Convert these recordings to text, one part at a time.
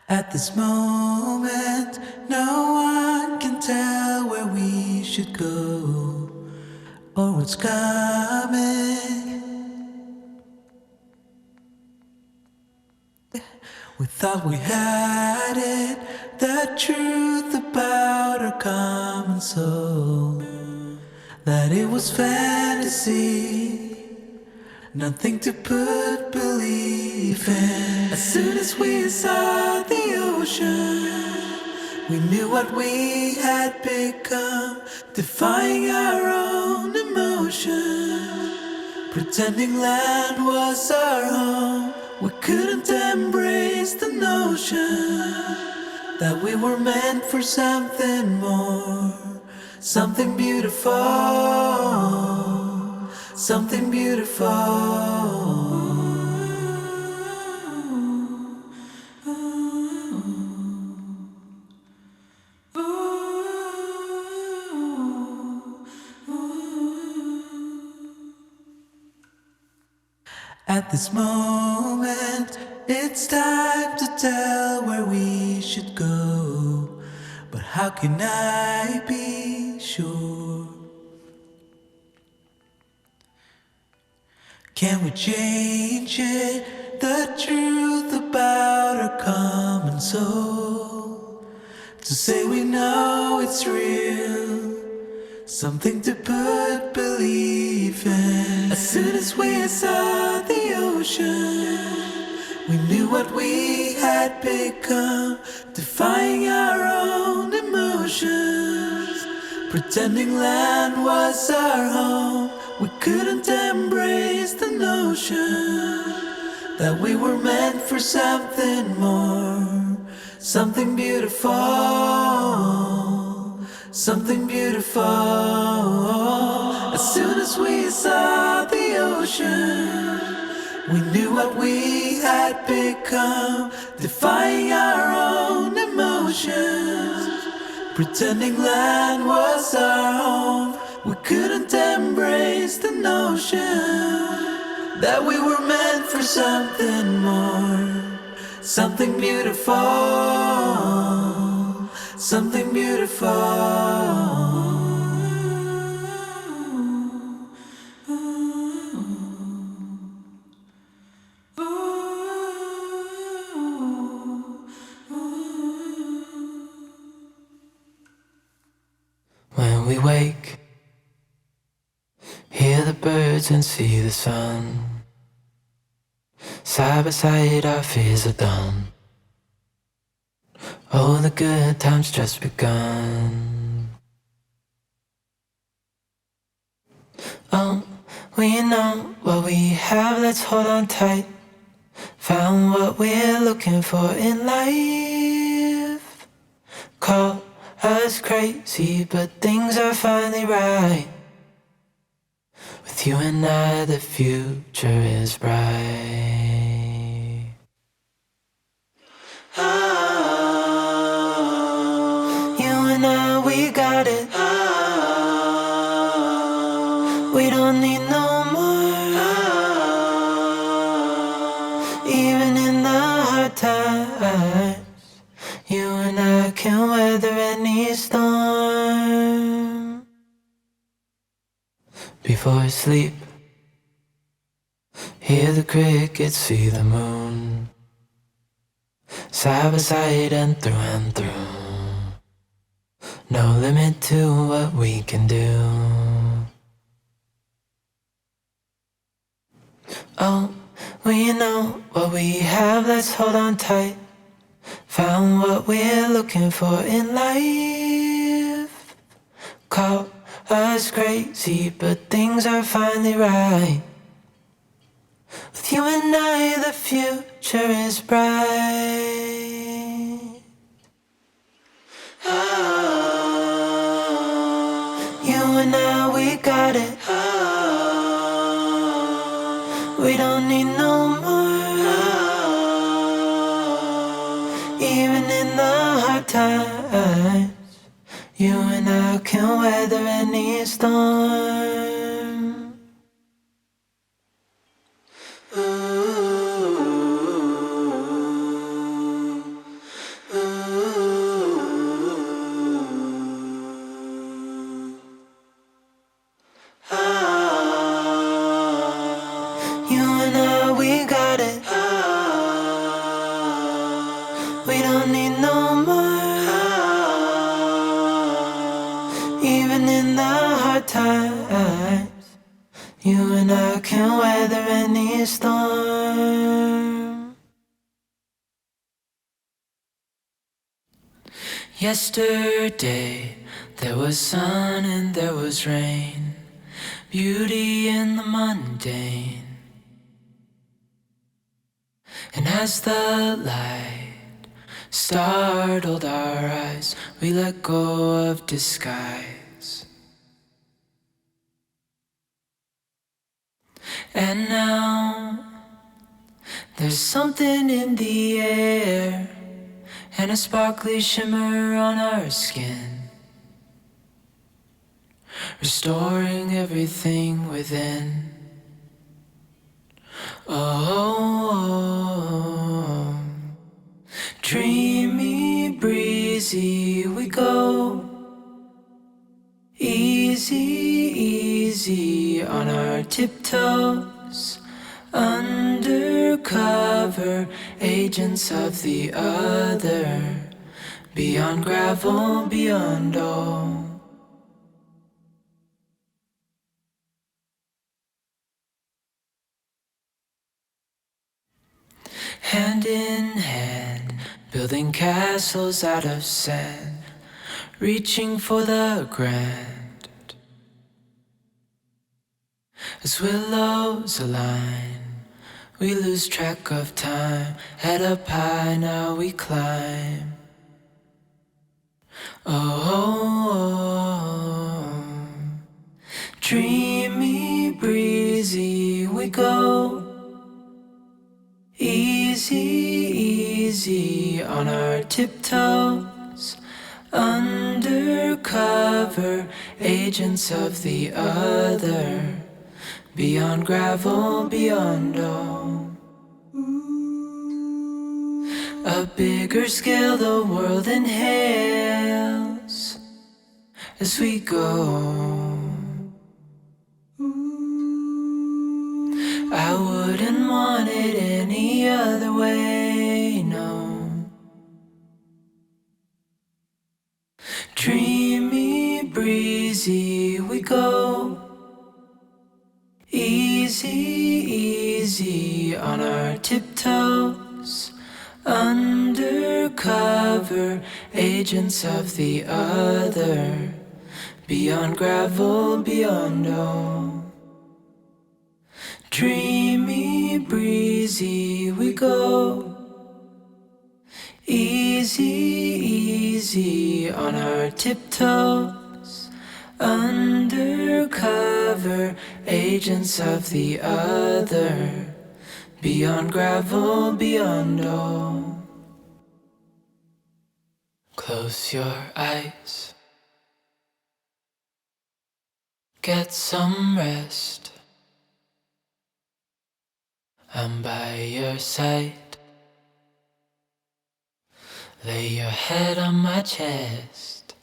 At this moment, no one can tell where we should go or what's coming. We thought we had it, the truth about our common soul, that it was fantasy, nothing to put belief in. As soon as we saw the ocean, we knew what we had become, defying our own emotion, pretending land was our home. We couldn't embrace the notion that we were meant for something more, something beautiful, something beautiful. At this moment, it's time to tell where we should go, but how can I be sure? Can we change it? The truth about our common soul, to say we know it's real, something to put belief in. As soon as we saw the ocean, we knew what we had become, defying our own emotions, pretending land was our home. We couldn't embrace the notion that we were meant for something more, something beautiful, something beautiful. As soon as we saw the ocean, we knew what we had become, defying our own emotions, pretending land was our home. We couldn't embrace the notion that we were meant for something more, something beautiful, something beautiful. When we wake, hear the birds and see the sun. Side by side our fears are done. Oh, the good times just begun. Oh, we know what we have, let's hold on tight. Found what we're looking for in life. Call us crazy, but things are finally right. With you and I, the future is bright. Oh, you and I, we got it. Oh, we don't need no more. Oh, even in the hard times, you and I can weather any storm. Before I sleep, hear the crickets, see the moon. Side by side and through. No limit to what we can do. Oh, we know what we have, let's hold on tight. Found what we're looking for in life. Call us crazy, but things are finally right. With you and I, the future is bright. Oh, you and I, we got it. Oh, we don't need no more. Oh, even in the hard times, you and I can weather any storm. Ooh. We don't need no more. Even in the hard times, you and I can weather any storm. Yesterday, there was sun and there was rain, beauty in the mundane. And as the light startled our eyes, we let go of disguise. And now there's something in the air and a sparkly shimmer on our skin, restoring everything within. Oh, dreamy, breezy, we go. Easy, easy on our tiptoes, undercover agents of the other, beyond gravel, beyond all. Hand in hand, building castles out of sand, reaching for the grand. As willows align, we lose track of time. Head up high, now we climb. Oh, dreamy, breezy, we go. Easy, easy on our tiptoes, undercover agents of the other, beyond gravel, beyond all. A bigger scale the world inhales as we go. I wouldn't want it any other way, no. Dreamy, breezy, we go. Easy, easy on our tiptoes, undercover agents of the other, beyond gravel, beyond all. Dreamy, breezy, we go. Easy, easy on our tiptoes, undercover agents of the other, beyond gravel, beyond all. Close your eyes, get some rest. I'm by your side. Lay your head on my chest.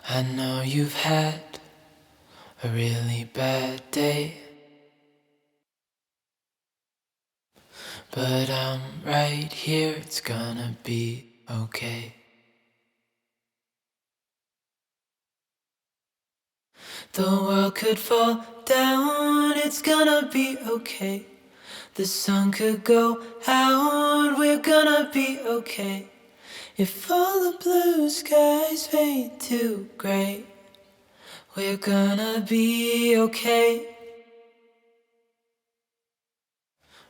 I know you've had a really bad day, but I'm right here, it's gonna be okay. The world could fall down, it's gonna be okay. The sun could go out, we're gonna be okay. If all the blue skies fade to gray, we're gonna be okay.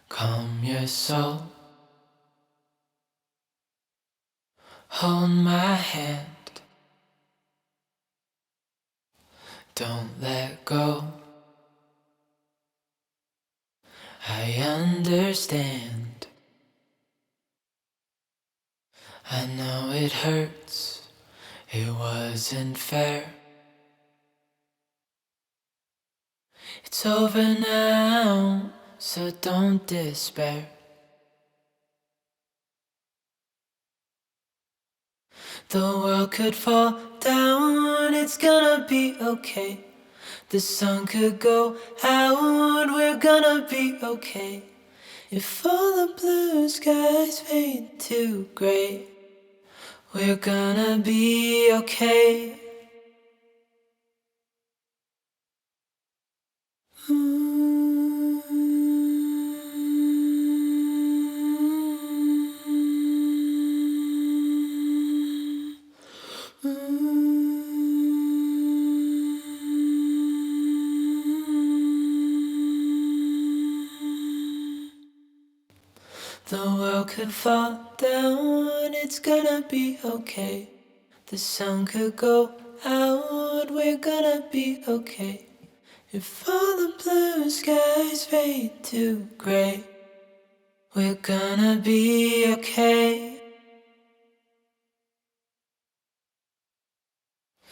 Calm your soul, hold my hand, don't let go. I understand. I know it hurts, it wasn't fair. It's over now, so don't despair. The world could fall down, it's gonna be okay. The sun could go out, we're gonna be okay. If all the blue skies fade to gray, we're gonna be okay. The world could fall down, it's gonna be okay. The sun could go out, we're gonna be okay. If all the blue skies fade to gray, we're gonna be okay.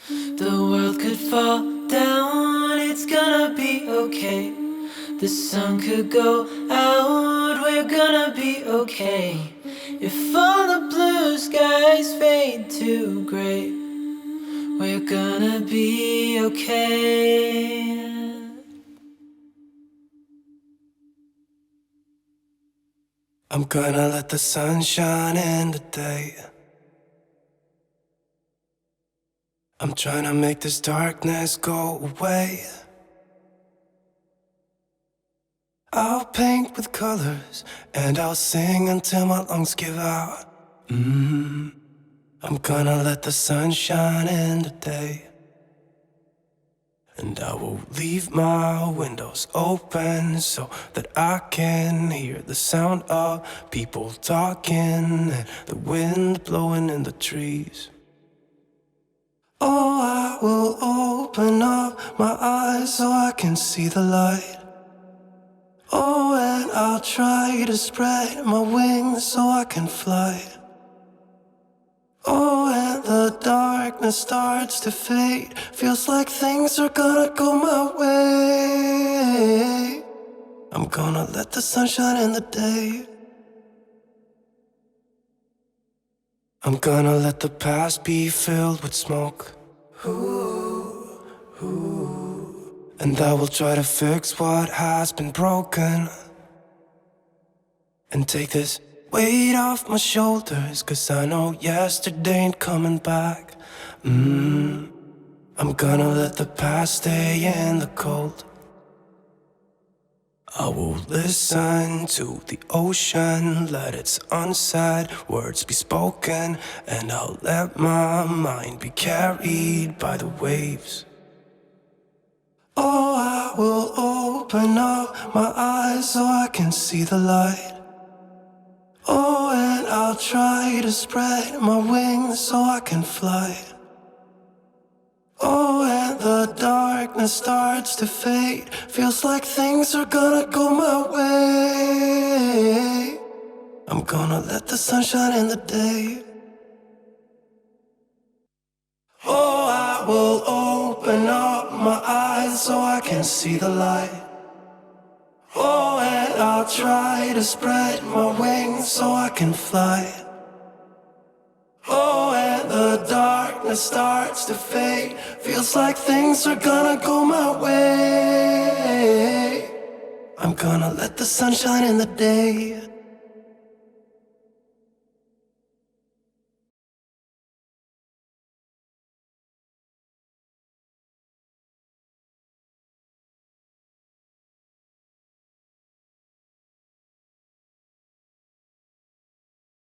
The world could fall down, it's gonna be okay. The sun could go out, we're gonna be okay. If all the blue skies fade to gray, we're gonna be okay. I'm gonna let the sun shine in the day. I'm trying to make this darkness go away. I'll paint with colors and I'll sing until my lungs give out. I'm gonna let the sun shine in the day. And I will leave my windows open so that I can hear the sound of people talking and the wind blowing in the trees. Oh, I will open up my eyes so I can see the light. Oh, and I'll try to spread my wings so I can fly. Oh, and the darkness starts to fade. Feels like things are gonna go my way. I'm gonna let the sun shine in the day. I'm gonna let the past be filled with smoke. And I will try to fix what has been broken and take this weight off my shoulders, 'cause I know yesterday ain't coming back. I'm gonna let the past stay in the cold. I will listen to the ocean, let its unsaid words be spoken, and I'll let my mind be carried by the waves. Oh, I will open up my eyes so I can see the light. Oh, and I'll try to spread my wings so I can fly. Oh, and the darkness starts to fade. Feels like things are gonna go my way. I'm gonna let the sun shine in the day. Oh, I will open up my eyes so I can see the light. Oh, and I'll try to spread my wings so I can fly. Oh, and the darkness starts to fade. Feels like things are gonna go my way. I'm gonna let the sun shine in the day.